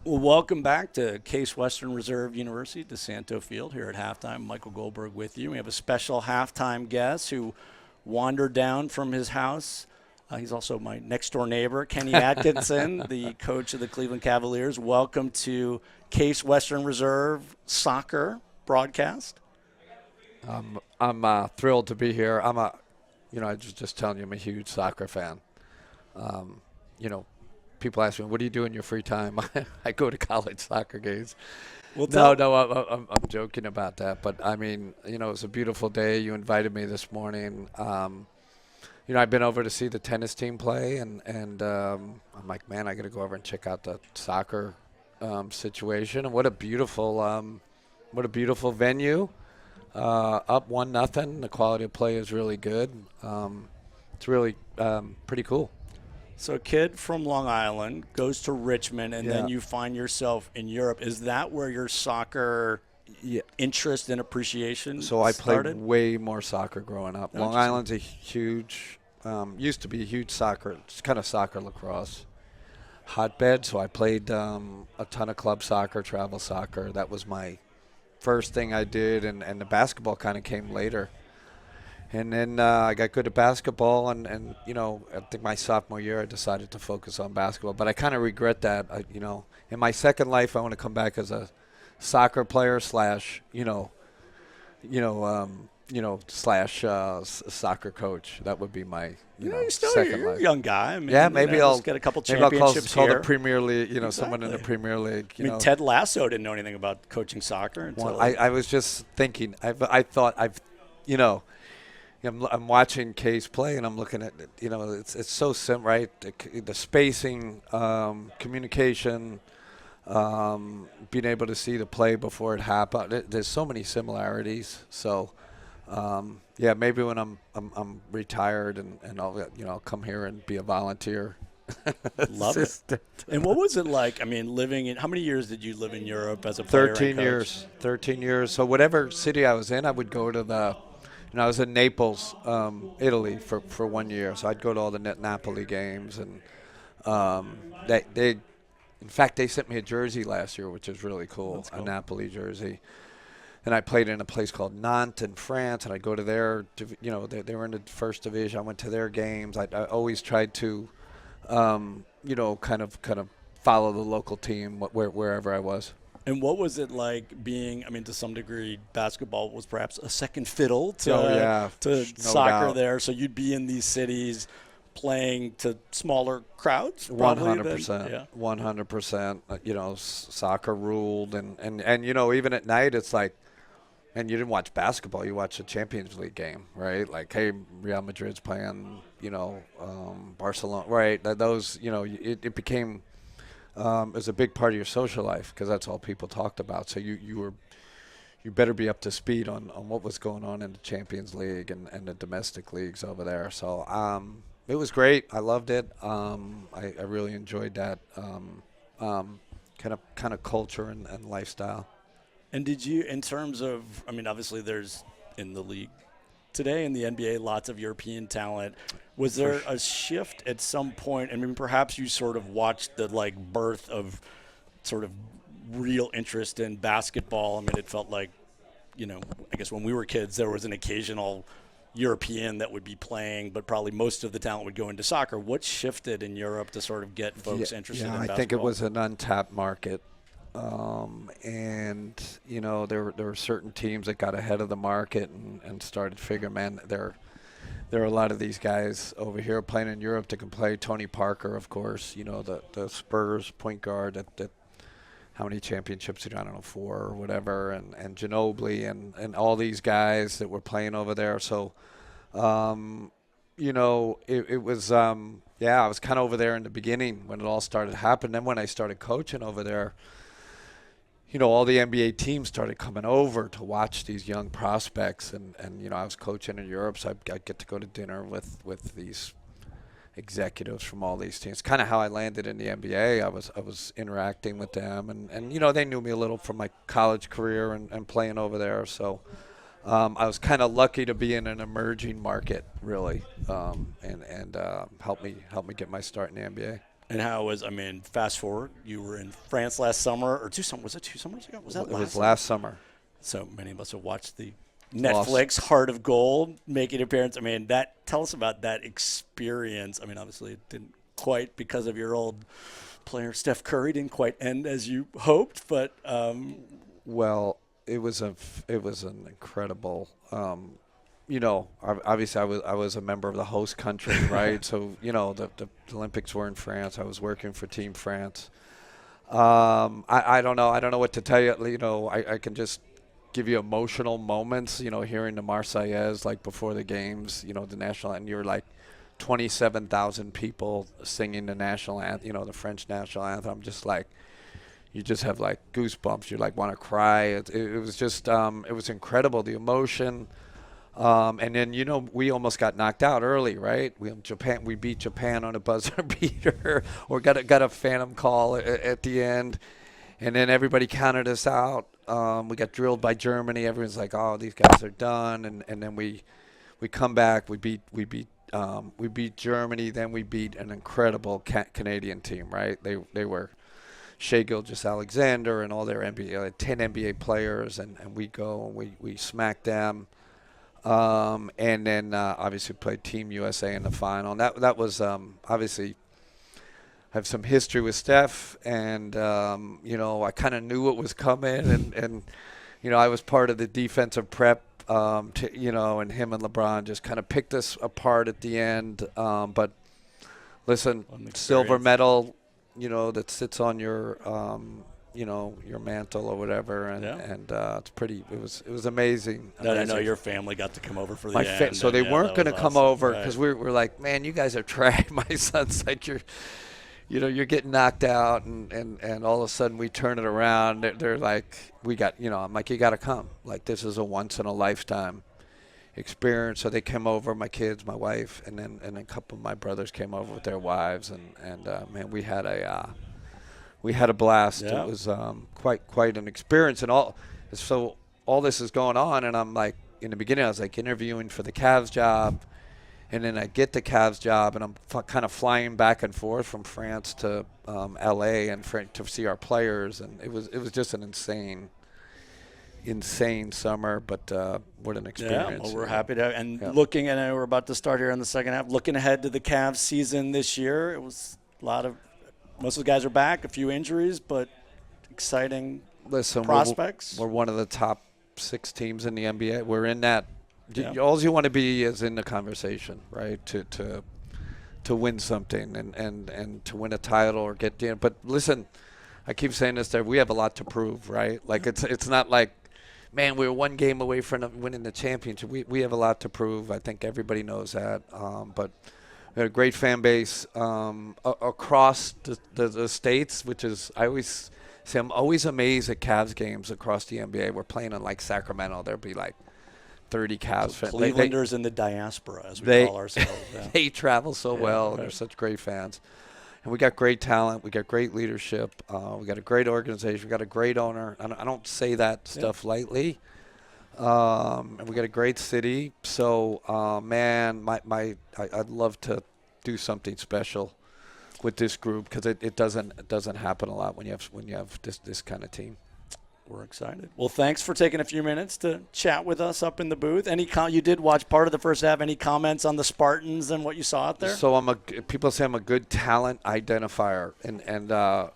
Well, welcome back to Case Western Reserve University, DeSanto Field here at halftime. Michael Goldberg with you. We have a special halftime guest who wandered down from his house. He's also my next-door neighbor, Kenny Atkinson, the coach of the Cleveland Cavaliers. Welcome to Case Western Reserve Soccer broadcast. I'm thrilled to be here. I was just telling you, I'm a huge soccer fan. People ask me, what do you do in your free time? I go to college soccer games. Well, I'm joking about that. But, I mean, it was a beautiful day. You invited me this morning. I've been over to see the tennis team play, and I'm like, man, I got to go over and check out the soccer situation. And what a beautiful venue. Up 1-0. The quality of play is really good. It's really pretty cool. So a kid from Long Island goes to Richmond, and then you find yourself in Europe. Is that where your soccer interest and appreciation So I started? played way more soccer growing up. Long Island's a huge, used to be a huge soccer, it's kind of soccer lacrosse hotbed. So I played a ton of club soccer, travel soccer. That was my first thing I did, and the basketball kind of came later. And then I got good at basketball, and I think my sophomore year I decided to focus on basketball. But I kind of regret that. In my second life, I want to come back as a soccer player slash soccer coach. That would be my second you're life. A young guy. I mean, Maybe I'll get a couple maybe I'll championships call here. the Premier League. Exactly. Someone in the Premier League. I mean, Ted Lasso didn't know anything about coaching soccer until Well, I was just thinking. I'm watching Case play, and I'm looking at it's so simple, right? The spacing, communication, being able to see the play before it happened. There's so many similarities. So, maybe when I'm retired and I'll come here and be a volunteer. Love it. And what was it like? I mean, living in how many years did you live in Europe as a player? 13 years. 13 years. So whatever city I was in, I would go to the. I was in Naples, Italy, for 1 year. So I'd go to all the Napoli games, and in fact, they sent me a jersey last year, which is really cool, a Napoli jersey. And I played in a place called Nantes in France, and I'd go to their, they were in the first division. I went to their games. I always tried to, kind of follow the local team wherever I was. And what was it like being, to some degree, basketball was perhaps a second fiddle to soccer there. So you'd be in these cities playing to smaller crowds? 100%. 100%. Soccer ruled. And even at night, it's like, and you didn't watch basketball. You watched a Champions League game, right? Like, hey, Real Madrid's playing, Barcelona, right? Those, it became – it was a big part of your social life because that's all people talked about. So you better be up to speed on what was going on in the Champions League and the domestic leagues over there. So it was great. I loved it. I really enjoyed that kind of culture and lifestyle. And did you, in terms of, obviously there's in the league today in the NBA lots of European talent. Was there a shift at some point? Perhaps you sort of watched the birth of sort of real interest in basketball. It felt like, I guess when we were kids, there was an occasional European that would be playing, but probably most of the talent would go into soccer. What shifted in Europe to sort of get folks interested in basketball? I think it was an untapped market. There were certain teams that got ahead of the market and started figuring, man, there are a lot of these guys over here playing in Europe that can play. Tony Parker, of course, the Spurs point guard that how many championships did I don't know, 4 or whatever, and Ginobili and all these guys that were playing over there. So, it was I was kind of over there in the beginning when it all started happening. Then when I started coaching over there, all the NBA teams started coming over to watch these young prospects, and I was coaching in Europe, so I'd get to go to dinner with these executives from all these teams. Kind of how I landed in the NBA. I was interacting with them, and they knew me a little from my college career and playing over there. So I was kind of lucky to be in an emerging market, really, and help me get my start in the NBA. And how was, I mean, fast forward, you were in France last summer, or was it 2 summers ago? Was that It was last summer. So many of us have watched the Netflix Heart of Gold making appearance. I mean, tell us about that experience. I mean, obviously it didn't quite, because of your old player Steph Curry, didn't quite end as you hoped, but well, it was an incredible. Obviously I was a member of the host country, right? So the Olympics were in France. I was working for Team France. I don't know what to tell you. I can just give you emotional moments. Hearing the Marseillaise like before the games. The national, and you're like 27,000 people singing the national anthem. The French national anthem. I'm just like, you just have like goosebumps. You like want to cry. It was just it was incredible, the emotion. And then we almost got knocked out early, right? We beat Japan on a buzzer beater, or got a phantom call at the end, and then everybody counted us out. We got drilled by Germany. Everyone's like, "Oh, these guys are done." And then we come back. We beat Germany. Then we beat an incredible Canadian team, right? They were Shai Gilgeous-Alexander and all their NBA, 10 NBA players, and we go and we smack them. And then obviously played Team USA in the final. And that was obviously I have some history with Steph, and I kind of knew what was coming, and I was part of the defensive prep, and him and LeBron just kind of picked us apart at the end. But listen, silver medal, that sits on your your mantle or whatever, and it's pretty. It was amazing. I know your family got to come over for the end. So they weren't going to come over because we're like, man, you guys are trash. My son's like, you're getting knocked out, and all of a sudden we turn it around. They're like, I'm like, you got to come. Like, this is a once in a lifetime experience. So they came over, my kids, my wife, and then a couple of my brothers came over with their wives, and man, we had a blast. Yeah. It was quite an experience, and all this is going on, and I'm like, in the beginning I was like interviewing for the Cavs job, and then I get the Cavs job, and I'm kind of flying back and forth from France to LA and to see our players, and it was just an insane summer, but what an experience. Yeah, well, we're happy to looking, and we're about to start here in the second half, looking ahead to the Cavs season this year. It was most of the guys are back, a few injuries, but exciting prospects. We're one of the top 6 teams in the NBA. We're in that. Yeah. All you want to be is in the conversation, right? To win something and to win a title or get in. But listen, I keep saying this there. We have a lot to prove, right? Like it's not like, man, we were one game away from winning the championship. We have a lot to prove. I think everybody knows that. But we had a great fan base across the states, which is, I always say, I'm always amazed at Cavs games across the NBA. We're playing in like Sacramento. There'll be like 30 Cavs fans. Clevelanders in the diaspora, as we call ourselves. Yeah. They travel so well, and they're such great fans. And we got great talent. We got great leadership. We got a great organization. We got a great owner. I don't say that stuff lightly. And we got a great city. So, man, I'd love to do something special with this group, because it doesn't happen a lot when you have this kind of team. We're excited. Well, thanks for taking a few minutes to chat with us up in the booth. You did watch part of the first half. Any comments on the Spartans and what you saw out there? So people say I'm a good talent identifier. And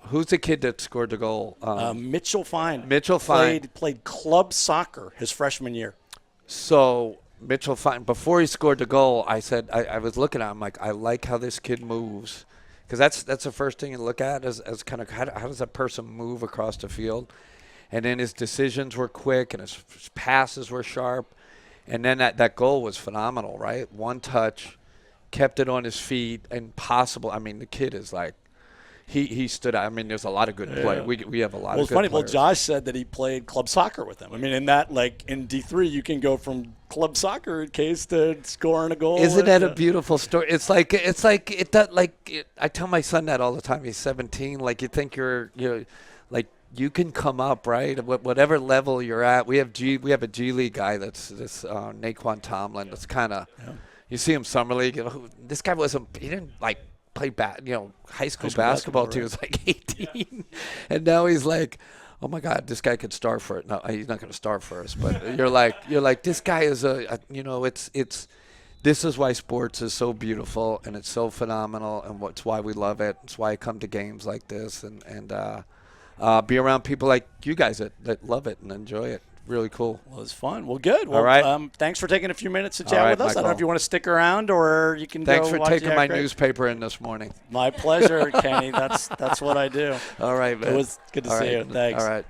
who's the kid that scored the goal? Mitchell Fine. Mitchell Fine played club soccer his freshman year. So Mitchell Fine, before he scored the goal, I said, I was looking at him like, I like how this kid moves, because that's the first thing you look at as kind of how does that person move across the field. And then his decisions were quick, and his passes were sharp. And then that goal was phenomenal, right? One touch, kept it on his feet, impossible. I mean, the kid is like, he stood out. I mean, there's a lot of good play. We have a lot of good players. Well, it's funny. Well, Josh said that he played club soccer with them. I mean, in D3, you can go from club soccer case to scoring a goal. Isn't that a beautiful story? I tell my son that all the time. He's 17. Like, you think you're like, you can come up, right? Whatever level you're at. We have a G League guy that's this Naquan Tomlin. That's kind of you see him summer league. This guy he didn't like played high school school basketball till he right. was like 18, and now he's like, oh my God, this guy could start for it. No, he's not going to start first, but you're like, this guy is it's. This is why sports is so beautiful and it's so phenomenal, and it's why we love it. It's why I come to games like this and be around people like you guys that love it and enjoy it. Really cool. Well, it was fun. Well, good. Well, all right. Thanks for taking a few minutes to chat right, with us. Michael. I don't know if you want to stick around or you can Thanks go for watch taking my great. newspaper in this morning. My pleasure, Kenny. That's what I do. All right, man. It was good to see you. Thanks. All right.